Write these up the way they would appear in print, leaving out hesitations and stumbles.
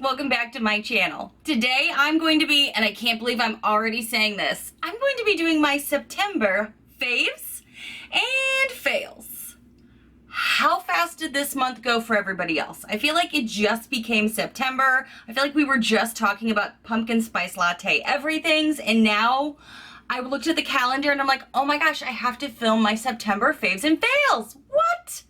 welcome back to my channel. Today I'm going to be, and I can't believe I'm already saying this, I'm going to be doing my September faves and fails. How fast did this month go for everybody else? I feel like it just became September. I feel like we were just talking about pumpkin spice latte everythings, and now I looked at the calendar and I'm like, oh my gosh, I have to film my September faves and fails. What?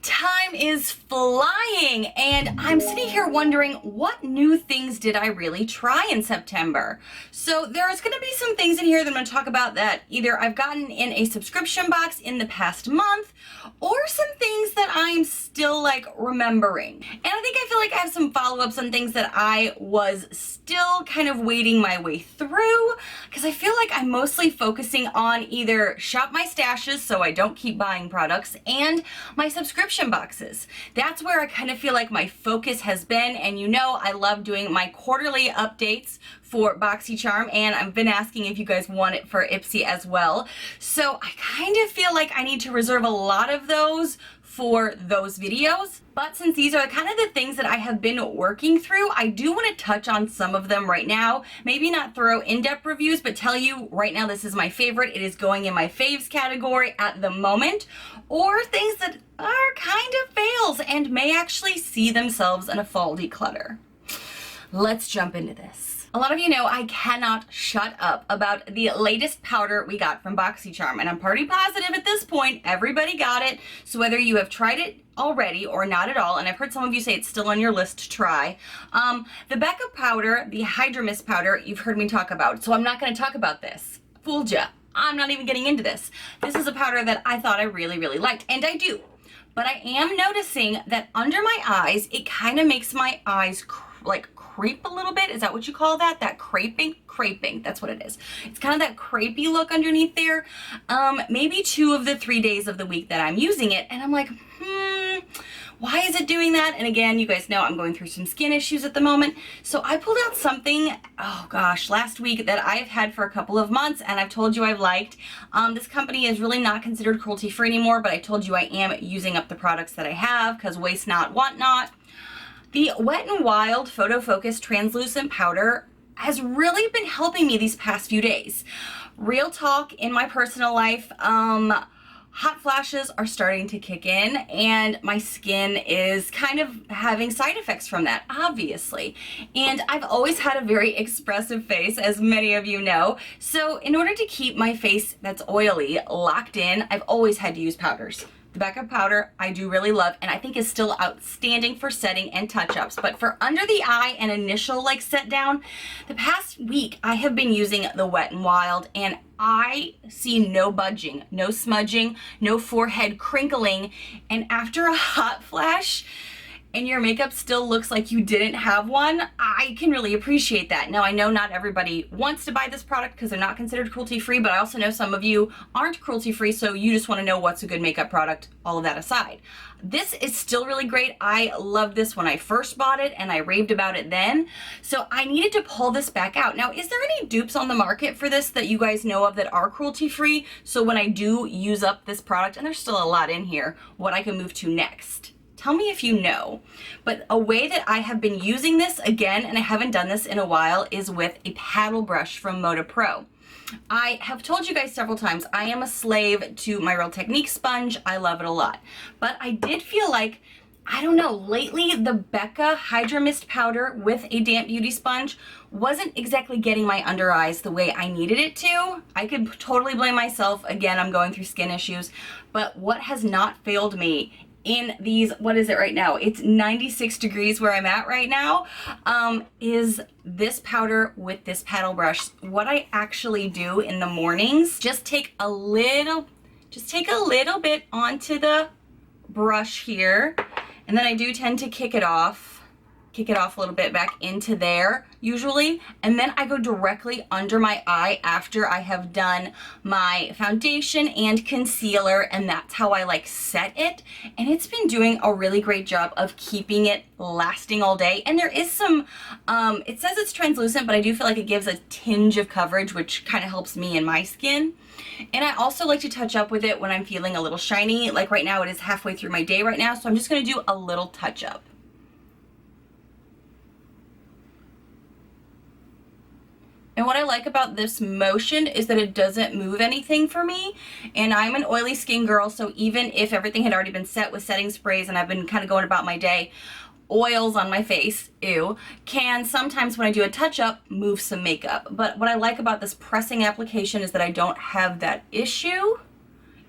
Time is flying, and I'm sitting here wondering, what new things did I really try in September? So there's going to be some things in here that I'm going to talk about that either I've gotten in a subscription box in the past month, or some things that I'm still like remembering. And I feel like I have some follow-ups on things that I was still kind of wading my way through, because I feel like I'm mostly focusing on either shop my stashes so I don't keep buying products, and my subscription boxes. That's where I kind of feel like my focus has been, and you know I love doing my quarterly updates for Boxycharm, and I've been asking if you guys want it for Ipsy as well. So I kind of feel like I need to reserve a lot of those for those videos. But since these are kind of the things that I have been working through, I do want to touch on some of them right now. Maybe not throw in-depth reviews, but tell you right now this is my favorite. It is going in my faves category at the moment, or things that are kind of fails and may actually see themselves in a fall declutter. Let's jump into this. A lot of you know I cannot shut up about the latest powder we got from Boxycharm, and I'm pretty positive at this point everybody got it. So whether you have tried it already or not at all, and I've heard some of you say it's still on your list to try, the Becca powder, the Hydra Mist powder, you've heard me talk about, so I'm not going to talk about this. Fooled ya. I'm not even getting into this. This is a powder that I thought I really, really liked, and I do. But I am noticing that under my eyes, it kind of makes my eyes like creep a little bit. Is that what you call that? That creping? Creping, that's what it is. It's kind of that crepey look underneath there. Maybe 2 of the 3 days of the week that I'm using it, and I'm like, why is it doing that? And again, you guys know I'm going through some skin issues at the moment. So I pulled out something, oh gosh, last week that I have had for a couple of months, and I've told you I've liked. This company is really not considered cruelty-free anymore, but I told you I am using up the products that I have, because waste not, want not. The Wet n Wild Photo Focus Translucent Powder has really been helping me these past few days. Real talk, in my personal life, hot flashes are starting to kick in, and my skin is kind of having side effects from that, obviously. And I've always had a very expressive face, as many of you know. So in order to keep my face that's oily locked in, I've always had to use powders. The Becca powder I do really love, and I think is still outstanding for setting and touch-ups. But for under the eye and initial like set down, the past week I have been using the Wet n Wild, and I see no budging, no smudging, no forehead crinkling. And after a hot flash, and your makeup still looks like you didn't have one, I can really appreciate that. Now, I know not everybody wants to buy this product because they're not considered cruelty-free, but I also know some of you aren't cruelty-free, so you just want to know what's a good makeup product, all of that aside. This is still really great. I loved this when I first bought it, and I raved about it then. So I needed to pull this back out. Now, is there any dupes on the market for this that you guys know of that are cruelty-free? So when I do use up this product, and there's still a lot in here, what I can move to next. Tell me if you know. But a way that I have been using this again, and I haven't done this in a while, is with a paddle brush from Moda Pro. I have told you guys several times, I am a slave to my Real Technique sponge. I love it a lot. But I did feel like, I don't know, lately the Becca Hydra Mist powder with a damp beauty sponge wasn't exactly getting my under eyes the way I needed it to. I could totally blame myself. Again, I'm going through skin issues. But what has not failed me in these, what is it right now? It's 96 degrees where I'm at right now, is this powder with this paddle brush. What I actually do in the mornings, just take a little bit onto the brush here, and then I do tend to kick it off a little bit back into there usually, and then I go directly under my eye after I have done my foundation and concealer, and that's how I like set it. And it's been doing a really great job of keeping it lasting all day. And there is some, it says it's translucent, but I do feel like it gives a tinge of coverage, which kind of helps me in my skin. And I also like to touch up with it when I'm feeling a little shiny. Like right now, it is halfway through my day right now, so I'm just gonna do a little touch up. And what I like about this motion is that it doesn't move anything for me. And I'm an oily skin girl, so even if everything had already been set with setting sprays and I've been kind of going about my day, oils on my face, ew, can sometimes when I do a touch-up move some makeup. But what I like about this pressing application is that I don't have that issue.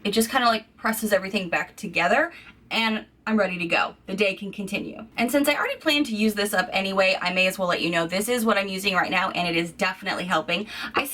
It just kind of like presses everything back together and I'm ready to go. The day can continue. And since I already planned to use this up anyway, I may as well let you know this is what I'm using right now and it is definitely helping. I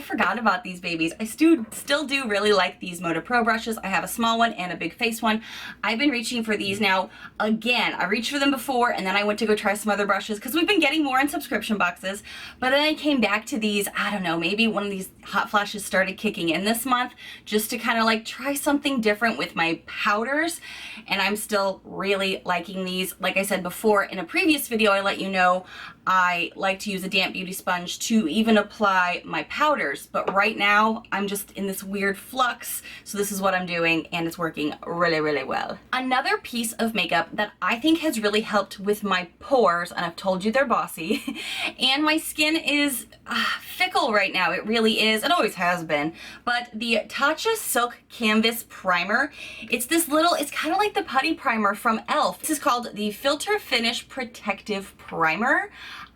forgot about these babies. I still do really like these Moda Pro brushes. I have a small one and a big face one. I've been reaching for these now again. I reached for them before and then I went to go try some other brushes because we've been getting more in subscription boxes. But then I came back to these, I don't know, maybe one of these hot flashes started kicking in this month just to kind of like try something different with my powders. And I'm still really liking these. Like I said before in a previous video, I let you know I like to use a damp beauty sponge to even apply my powders, but right now I'm just in this weird flux, so this is what I'm doing and it's working really, really well. Another piece of makeup that I think has really helped with my pores, and I've told you they're bossy, and my skin is fickle right now. It really is. It always has been. But the Tatcha Silk Canvas Primer, it's kind of like the putty primer from e.l.f. This is called the Filter Finish Protective Primer.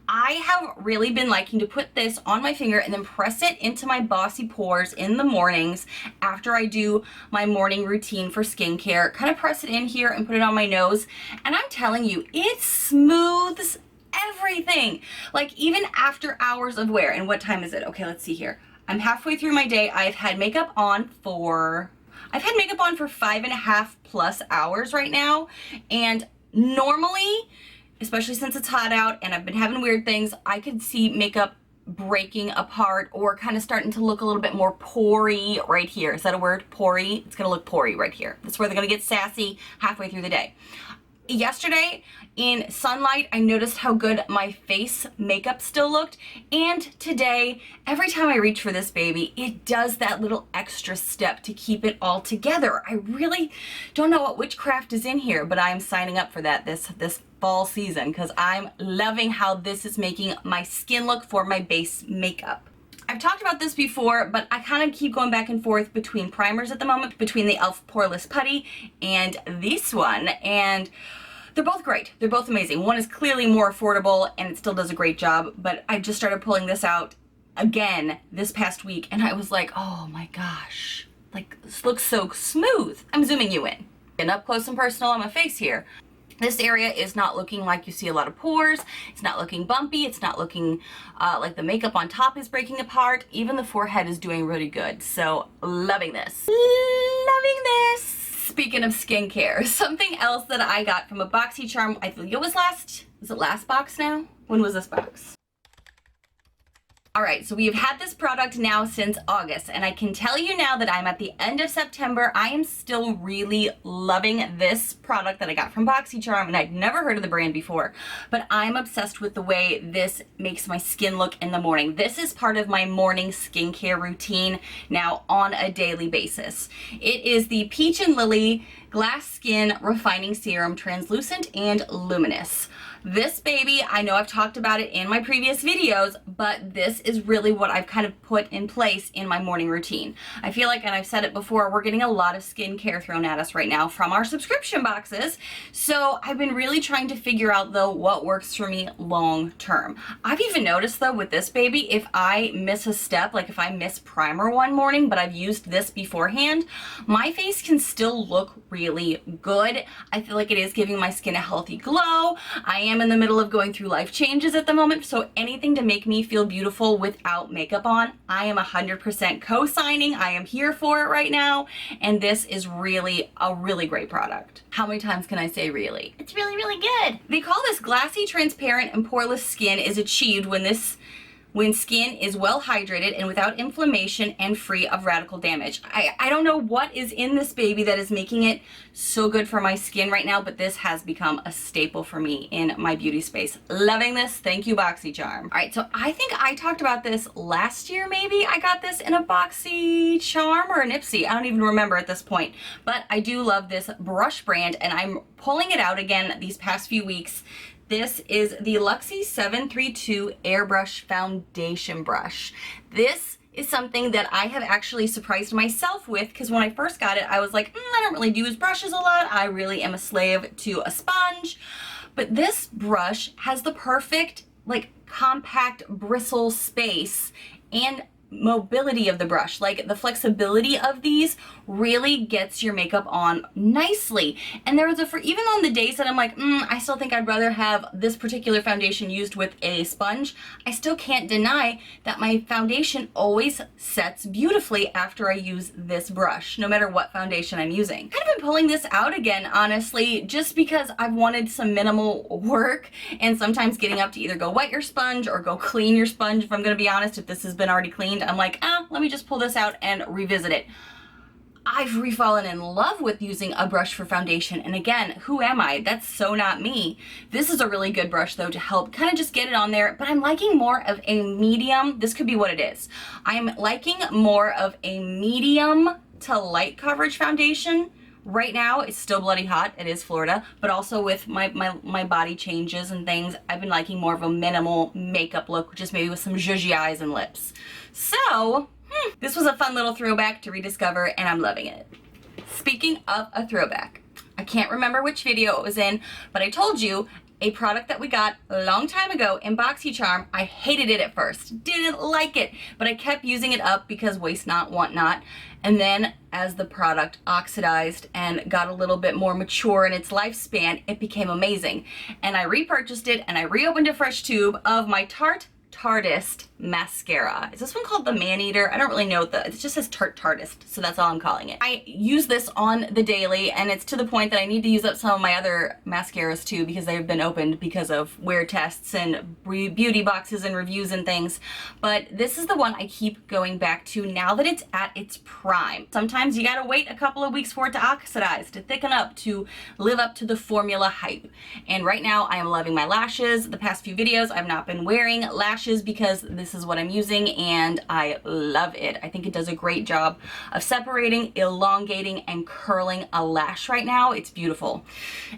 I have really been liking to put this on my finger and then press it into my bossy pores in the mornings after I do my morning routine for skincare. Kind of press it in here and put it on my nose. And I'm telling you, it smooths everything. Like even after hours of wear. And what time is it? Okay, let's see here. I'm halfway through my day. I've had makeup on for 5.5+ hours right now. And normally, especially since it's hot out and I've been having weird things, I could see makeup breaking apart or kind of starting to look a little bit more pory right here. Is that a word? Pory? It's gonna look pory right here. That's where they're gonna get sassy halfway through the day. Yesterday in sunlight, I noticed how good my face makeup still looked. And today, every time I reach for this baby, it does that little extra step to keep it all together. I really don't know what witchcraft is in here, but I'm signing up for that this fall season because I'm loving how this is making my skin look for my base makeup. I've talked about this before, but I kind of keep going back and forth between primers at the moment, between the e.l.f. Poreless Putty and this one, and they're both great. They're both amazing. One is clearly more affordable and it still does a great job, but I just started pulling this out again this past week and I was like, oh my gosh, like this looks so smooth. I'm zooming you in. And up close and personal on my face here. This area is not looking like you see a lot of pores. It's not looking bumpy. It's not looking like the makeup on top is breaking apart. Even the forehead is doing really good. So loving this. Loving this. Speaking of skincare, something else that I got from a Boxycharm, I think it was last box now? When was this box? Alright, so we've had this product now since August, and I can tell you now that I'm at the end of September. I am still really loving this product that I got from Boxycharm, and I'd never heard of the brand before, but I'm obsessed with the way this makes my skin look in the morning. This is part of my morning skincare routine now on a daily basis. It is the Peach and Lily Glass Skin Refining Serum, Translucent and Luminous. This baby, I know I've talked about it in my previous videos, but this is really what I've kind of put in place in my morning routine. I feel like, and I've said it before, we're getting a lot of skincare thrown at us right now from our subscription boxes. So I've been really trying to figure out though what works for me long term. I've even noticed though with this baby, if I miss a step, like if I miss primer one morning, but I've used this beforehand, my face can still look really good. I feel like it is giving my skin a healthy glow. I am in the middle of going through life changes at the moment, so anything to make me feel beautiful without makeup on, I am 100% co-signing. I am here for it right now, and this is really a really great product. How many times can I say really? It's really, really good. They call this glassy, transparent, and poreless skin is achieved when skin is well hydrated and without inflammation and free of radical damage. I don't know what is in this baby that is making it so good for my skin right now, but this has become a staple for me in my beauty space. Loving this. Thank you, Boxycharm. All right, so I think I talked about this last year maybe. I got this in a Boxycharm or a Nipsey. I don't even remember at this point, but I do love this brush brand and I'm pulling it out again these past few weeks. This is the Luxie 732 Airbrush Foundation Brush. This is something that I have actually surprised myself with, because when I first got it, I was like, I don't really use brushes a lot. I really am a slave to a sponge. But this brush has the perfect, like, compact bristle space and mobility of the brush. Like, the flexibility of these really gets your makeup on nicely. And there was even on the days that I'm like, I still think I'd rather have this particular foundation used with a sponge, I still can't deny that my foundation always sets beautifully after I use this brush, no matter what foundation I'm using. Kind of been pulling this out again, honestly, just because I've wanted some minimal work, and sometimes getting up to either go wet your sponge or go clean your sponge, if I'm gonna be honest, if this has been already cleaned, I'm like, let me just pull this out and revisit it. I've refallen in love with using a brush for foundation, and again, who am I? That's so not me. This is a really good brush though to help kind of just get it on there, but I'm liking more of a medium. This could be what it is. I'm liking more of a medium to light coverage foundation. Right now, it's still bloody hot. It is Florida, but also with my body changes and things, I've been liking more of a minimal makeup look, just maybe with some zhuzhy eyes and lips. So, this was a fun little throwback to rediscover, and I'm loving it. Speaking of a throwback, I can't remember which video it was in, but I told you a product that we got a long time ago in Boxycharm. I hated it at first, didn't like it, but I kept using it up because waste not, want not. And then as the product oxidized and got a little bit more mature in its lifespan, it became amazing. And I repurchased it, and I reopened a fresh tube of my Tartist mascara. Is this one called the Man-Eater? I don't really know it just says Tartist, so that's all I'm calling it. I use this on the daily, and it's to the point that I need to use up some of my other mascaras too, because they've been opened because of wear tests and beauty boxes and reviews and things. But this is the one I keep going back to now that it's at its prime. Sometimes you gotta wait a couple of weeks for it to oxidize, to thicken up, to live up to the formula hype. And right now I am loving my lashes. The past few videos I've not been wearing lashes because this is what I'm using, and I love it. I think it does a great job of separating, elongating, and curling a lash right now. It's beautiful.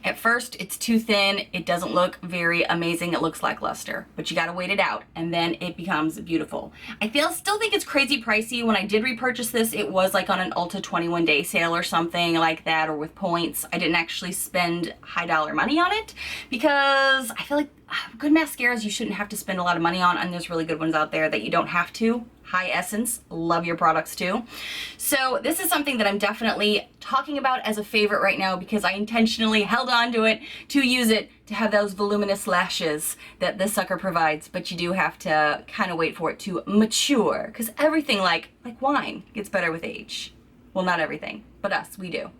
At first, it's too thin. It doesn't look very amazing. It looks lackluster, but you gotta wait it out, and then it becomes beautiful. I still think it's crazy pricey. When I did repurchase this, it was like on an Ulta 21-day sale or something like that, or with points. I didn't actually spend high dollar money on it because I feel like good mascaras you shouldn't have to spend a lot of money on, and there's really good ones out there that you don't have to. High Essence, love your products too. So this is something that I'm definitely talking about as a favorite right now because I intentionally held on to it to use it to have those voluminous lashes that this sucker provides, but you do have to kind of wait for it to mature, because everything like wine gets better with age. Well, not everything, but us, we do.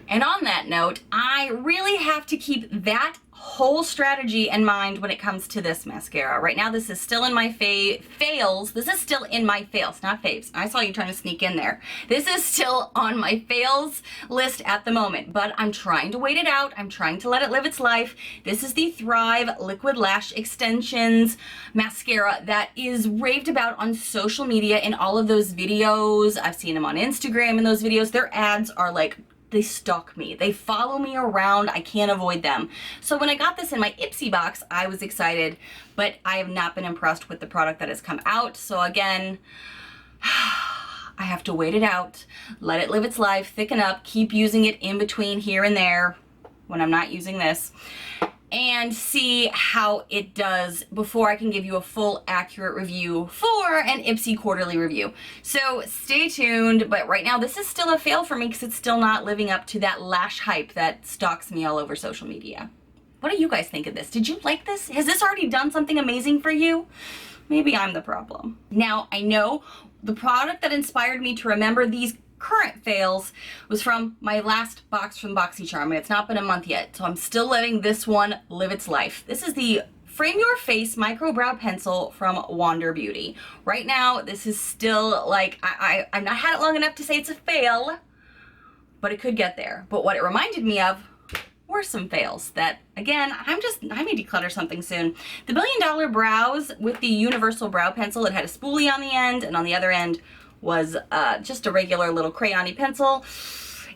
And on that note, I really have to keep that whole strategy in mind when it comes to this mascara. Right now, this is still in my fails. This is still in my fails, not faves. I saw you trying to sneak in there. This is still on my fails list at the moment, but I'm trying to wait it out. I'm trying to let it live its life. This is the Thrive Liquid Lash Extensions mascara that is raved about on social media in all of those videos. I've seen them on Instagram in those videos. Their ads are like, they stalk me. They follow me around. I can't avoid them. So when I got this in my Ipsy box, I was excited, but I have not been impressed with the product that has come out. So again, I have to wait it out, let it live its life, thicken up, keep using it in between here and there when I'm not using this, and see how it does before I can give you a full accurate review for an Ipsy quarterly review. So stay tuned, but right now this is still a fail for me because it's still not living up to that lash hype that stalks me all over social media. What do you guys think of this? Did you like this? Has this already done something amazing for you? Maybe I'm the problem. Now, I know the product that inspired me to remember these current fails was from my last box from Boxycharm, and it's not been a month yet, so I'm still letting this one live its life. This is the Frame Your Face Micro Brow Pencil from Wander Beauty. Right now, this is still like, I've not had it long enough to say it's a fail, but it could get there. But what it reminded me of were some fails that, again, I may declutter something soon. The $1 Billion Brows with the Universal Brow Pencil, it had a spoolie on the end, and on the other end was just a regular little crayon-y pencil.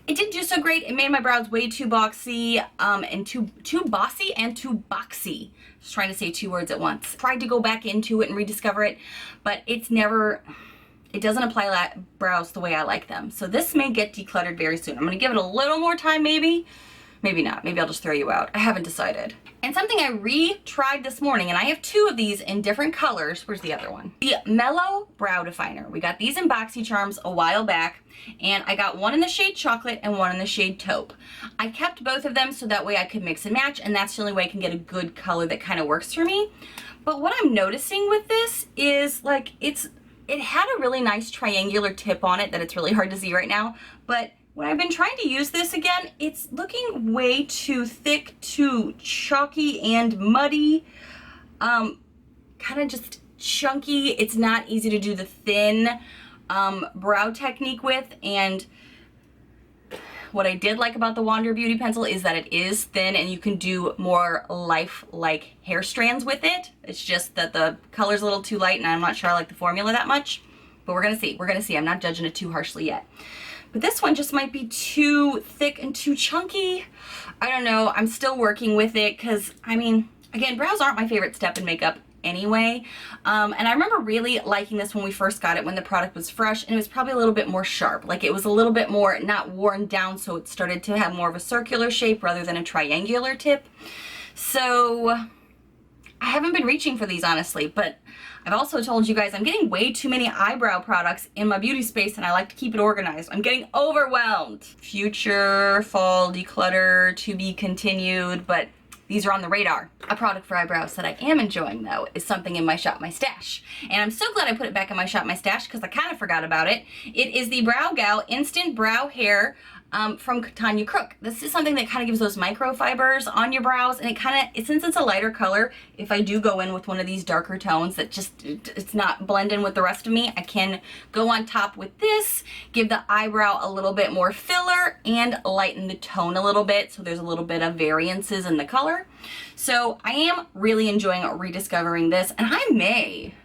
It didn't do so great. It made my brows way too boxy, and too bossy and too boxy. Just trying to say two words at once. Tried to go back into it and rediscover it, but it doesn't apply brows the way I like them. So this may get decluttered very soon. I'm gonna give it a little more time maybe. Maybe not. Maybe I'll just throw you out. I haven't decided. And something I re-tried this morning, and I have two of these in different colors. Where's the other one? The Mellow Brow Definer. We got these in Boxycharms a while back, and I got one in the shade Chocolate and one in the shade Taupe. I kept both of them so that way I could mix and match, and that's the only way I can get a good color that kind of works for me. But what I'm noticing with this is like it had a really nice triangular tip on it that it's really hard to see right now, but when I've been trying to use this again, it's looking way too thick, too chalky and muddy, kind of just chunky. It's not easy to do the thin brow technique with, and what I did like about the Wander Beauty Pencil is that it is thin and you can do more life-like hair strands with it. It's just that the color's a little too light and I'm not sure I like the formula that much, but we're gonna see. We're gonna see. I'm not judging it too harshly yet. But this one just might be too thick and too chunky. I don't know. I'm still working with it because, I mean, again, brows aren't my favorite step in makeup anyway. And I remember really liking this when we first got it, when the product was fresh, and it was probably a little bit more sharp. Like it was a little bit more not worn down, so it started to have more of a circular shape rather than a triangular tip. So I haven't been reaching for these, honestly, but I've also told you guys I'm getting way too many eyebrow products in my beauty space and I like to keep it organized. I'm getting overwhelmed. Future fall declutter to be continued, but these are on the radar. A product for eyebrows that I am enjoying though is something in my Shop My Stash. And I'm so glad I put it back in my Shop My Stash because I kind of forgot about it. It is the Brow Gal Instant Brow Hair from Tanya Crook. This is something that kind of gives those microfibers on your brows, and since it's a lighter color, if I do go in with one of these darker tones that it's not blend in with the rest of me, I can go on top with this, give the eyebrow a little bit more filler and lighten the tone a little bit so there's a little bit of variances in the color. So I am really enjoying rediscovering this, and I may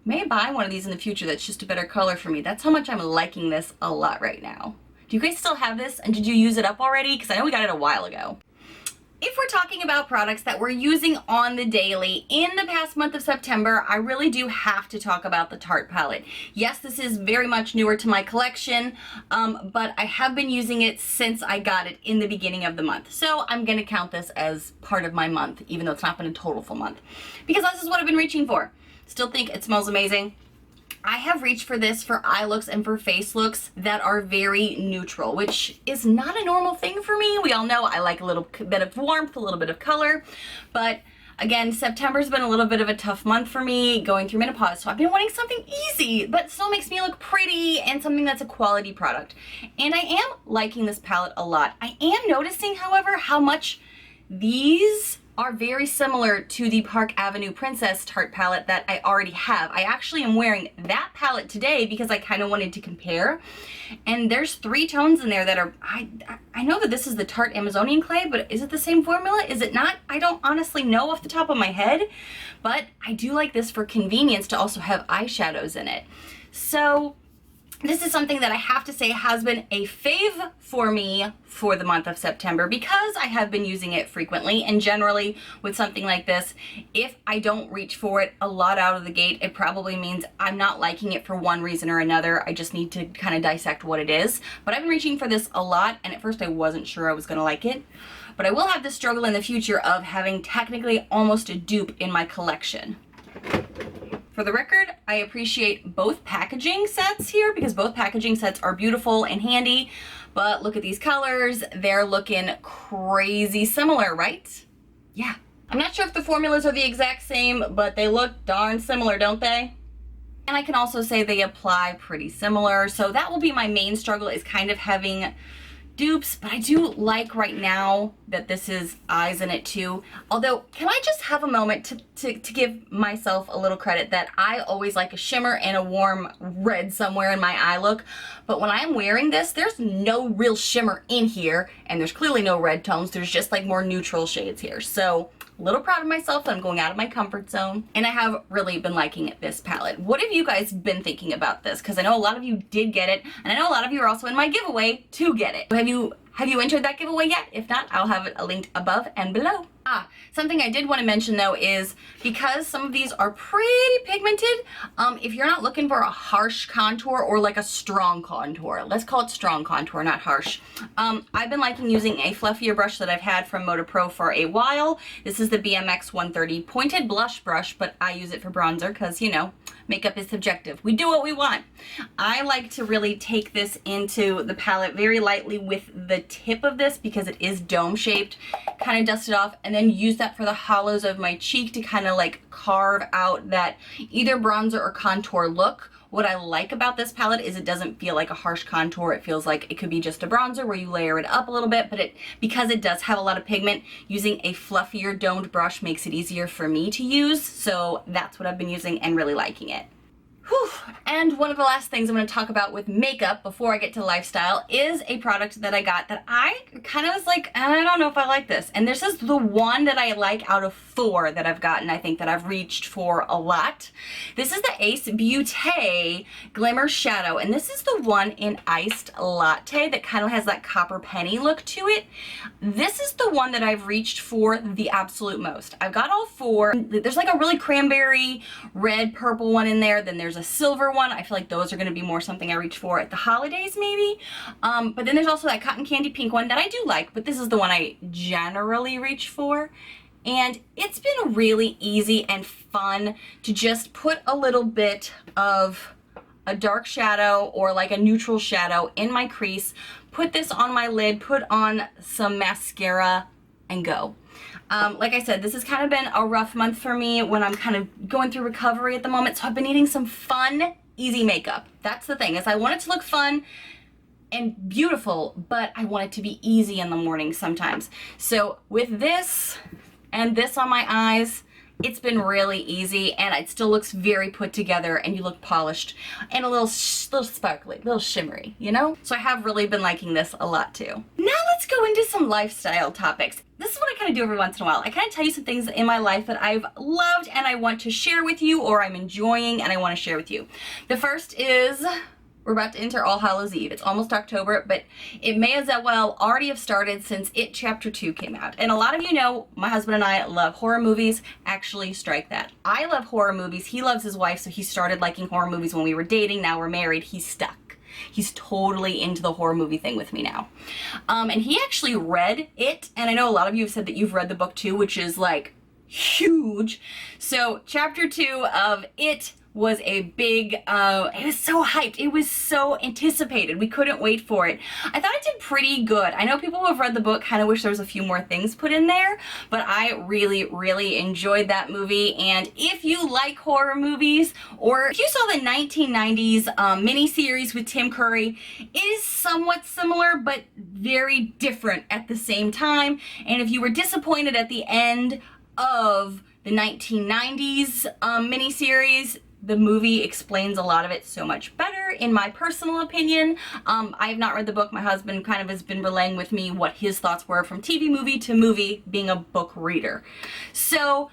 buy one of these in the future that's just a better color for me. That's how much I'm liking this a lot right now. Do you guys still have this, and did you use it up already? Because I know we got it a while ago. If we're talking about products that we're using on the daily in the past month of September, I really do have to talk about the Tarte palette. Yes, this is very much newer to my collection, but I have been using it since I got it in the beginning of the month. So I'm gonna count this as part of my month, even though it's not been a total full month, because this is what I've been reaching for. Still think it smells amazing. I have reached for this for eye looks and for face looks that are very neutral, which is not a normal thing for me. We all know I like a little bit of warmth, a little bit of color, but again, September's been a little bit of a tough month for me going through menopause, so I've been wanting something easy, but still makes me look pretty and something that's a quality product. And I am liking this palette a lot. I am noticing, however, how much these are very similar to the Park Avenue Princess Tarte palette that I already have. I actually am wearing that palette today because I kind of wanted to compare. And there's 3 tones in there that are, I know that this is the Tarte Amazonian Clay, but is it the same formula? Is it not? I don't honestly know off the top of my head, but I do like this for convenience to also have eyeshadows in it. So this is something that I have to say has been a fave for me for the month of September because I have been using it frequently, and generally with something like this, if I don't reach for it a lot out of the gate, it probably means I'm not liking it for one reason or another. I just need to kind of dissect what it is. But I've been reaching for this a lot, and at first I wasn't sure I was going to like it. But I will have this struggle in the future of having technically almost a dupe in my collection. For the record, I appreciate both packaging sets here because both packaging sets are beautiful and handy, but look at these colors. They're looking crazy similar, right? Yeah. I'm not sure if the formulas are the exact same, but they look darn similar, don't they? And I can also say they apply pretty similar. So that will be my main struggle, is kind of having dupes, but I do like right now that this is eyes in it too. Although, can I just have a moment to give myself a little credit that I always like a shimmer and a warm red somewhere in my eye look, but when I'm wearing this, there's no real shimmer in here, and there's clearly no red tones. There's just like more neutral shades here. So a little proud of myself that I'm going out of my comfort zone, and I have really been liking this palette. What have you guys been thinking about this? Because I know a lot of you did get it, and I know a lot of you are also in my giveaway to get it. Have you entered that giveaway yet? If not, I'll have it linked above and below. Something I did want to mention though is because some of these are pretty pigmented, if you're not looking for a harsh contour or like a strong contour, let's call it strong contour, not harsh. I've been liking using a fluffier brush that I've had from Moda Pro for a while. This is the BMX 130 pointed blush brush, but I use it for bronzer because, you know, makeup is subjective. We do what we want. I like to really take this into the palette very lightly with the tip of this because it is dome shaped, kind of dust it off, and then use that for the hollows of my cheek to kind of like carve out that either bronzer or contour look. What I like about this palette is it doesn't feel like a harsh contour. It feels like it could be just a bronzer where you layer it up a little bit, but because it does have a lot of pigment, using a fluffier domed brush makes it easier for me to use. So that's what I've been using and really liking it. Whew. And one of the last things I'm going to talk about with makeup before I get to lifestyle is a product that I got that I kind of was like, I don't know if I like this. And this is the one that I like out of 4 that I've gotten, I think, that I've reached for a lot. This is the Ace Beauté Glimmer Shadow. And this is the one in Iced Latte that kind of has that copper penny look to it. This is the one that I've reached for the absolute most. I've got all 4. There's like a really cranberry, red, purple one in there. Then there's a silver one. I feel like those are going to be more something I reach for at the holidays maybe. But then there's also that cotton candy pink one that I do like, but this is the one I generally reach for. And it's been really easy and fun to just put a little bit of a dark shadow or like a neutral shadow in my crease, put this on my lid, put on some mascara, and go. Like I said, this has kind of been a rough month for me when I'm kind of going through recovery at the moment, so I've been needing some fun, easy makeup. That's the thing, is I want it to look fun and beautiful, but I want it to be easy in the morning sometimes. So with this and this on my eyes, it's been really easy, and it still looks very put together, and you look polished and a little sparkly, a little shimmery, you know? So I have really been liking this a lot too. Now let's go into some lifestyle topics. This is what I kind of do every once in a while. I kind of tell you some things in my life that I've loved and I want to share with you, or I'm enjoying and I want to share with you. The first is, we're about to enter All Hallows Eve. It's almost October, but it may as well already have started since It Chapter 2 came out. And a lot of you know, my husband and I love horror movies. Actually, strike that. I love horror movies. He loves his wife, so he started liking horror movies when we were dating. Now we're married. He's stuck. He's totally into the horror movie thing with me now. And he actually read it, and I know a lot of you have said that you've read the book too, which is like huge. So Chapter 2 of It was a big, it was so hyped. It was so anticipated. We couldn't wait for it. I thought it did pretty good. I know people who have read the book kind of wish there was a few more things put in there, but I really, really enjoyed that movie. And if you like horror movies, or if you saw the 1990s miniseries with Tim Curry, it is somewhat similar, but very different at the same time. And if you were disappointed at the end of the 1990s miniseries, the movie explains a lot of it so much better, in my personal opinion. I have not read the book. My husband kind of has been relaying with me what his thoughts were from TV movie to movie, being a book reader. So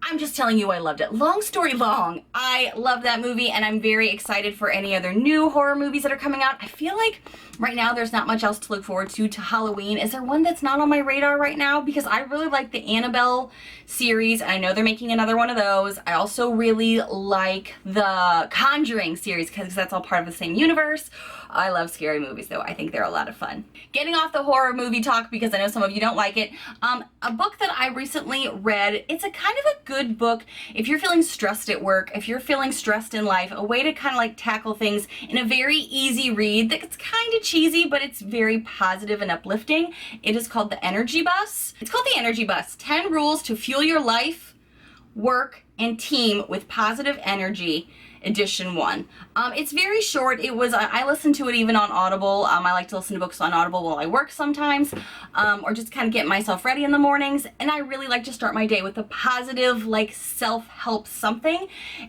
I'm just telling you I loved it. Long story long, I love that movie, and I'm very excited for any other new horror movies that are coming out. I feel like right now there's not much else to look forward to Halloween. Is there one that's not on my radar right now? Because I really like the Annabelle series, and I know they're making another one of those. I also really like the Conjuring series because that's all part of the same universe. I love scary movies though. I think they're a lot of fun. Getting off the horror movie talk, because I know some of you don't like it, a book that I recently read, it's a kind of a good book if you're feeling stressed at work, if you're feeling stressed in life, a way to kind of like tackle things in a very easy read that's kind of cheesy, but it's very positive and uplifting. It is called The Energy Bus. It's called The Energy Bus, 10 Rules to Fuel Your Life, Work, and Team with Positive Energy. edition one. It's very short. It was, I listened to it even on Audible. I like to listen to books on Audible while I work sometimes, or just kind of get myself ready in the mornings. And I really like to start my day with a positive, like, self-help something.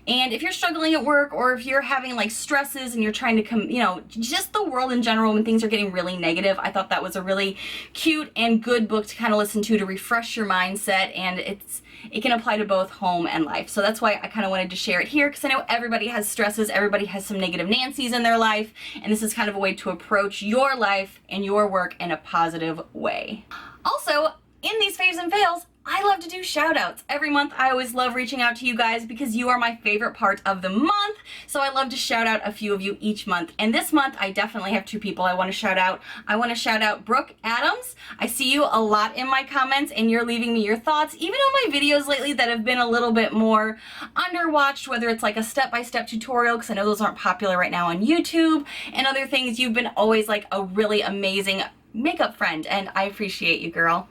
And if you're struggling at work, or if you're having like stresses and you're trying to you know, just the world in general when things are getting really negative, I thought that was a really cute and good book to kind of listen to refresh your mindset. And it can apply to both home and life. So that's why I kind of wanted to share it here, because I know everybody has stresses, everybody has some negative Nancys in their life, and this is kind of a way to approach your life and your work in a positive way. Also, in these faves and fails, I love to do shout outs. Every month I always love reaching out to you guys because you are my favorite part of the month. So I love to shout out a few of you each month. And this month I definitely have two people I want to shout out. I want to shout out Brooke Adams. I see you a lot in my comments and you're leaving me your thoughts, even on my videos lately that have been a little bit more underwatched, whether it's like a step-by-step tutorial, because I know those aren't popular right now on YouTube, and other things. You've been always like a really amazing makeup friend, and I appreciate you, girl.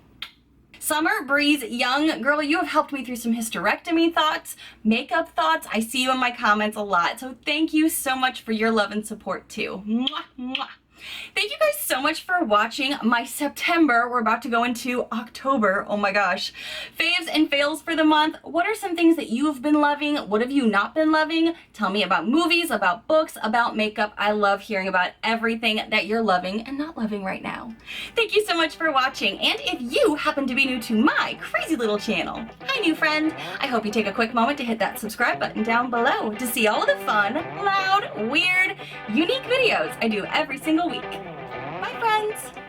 Summer Breeze Young, girl, you have helped me through some hysterectomy thoughts, makeup thoughts. I see you in my comments a lot, so thank you so much for your love and support too. Mwah, mwah. Thank you guys so much for watching my September. We're about to go into October. Oh my gosh. Faves and fails for the month. What are some things that you have been loving? What have you not been loving? Tell me about movies, about books, about makeup. I love hearing about everything that you're loving and not loving right now. Thank you so much for watching. And if you happen to be new to my crazy little channel, hi new friend. I hope you take a quick moment to hit that subscribe button down below to see all of the fun, loud, weird, unique videos I do every single week. Bye, friends!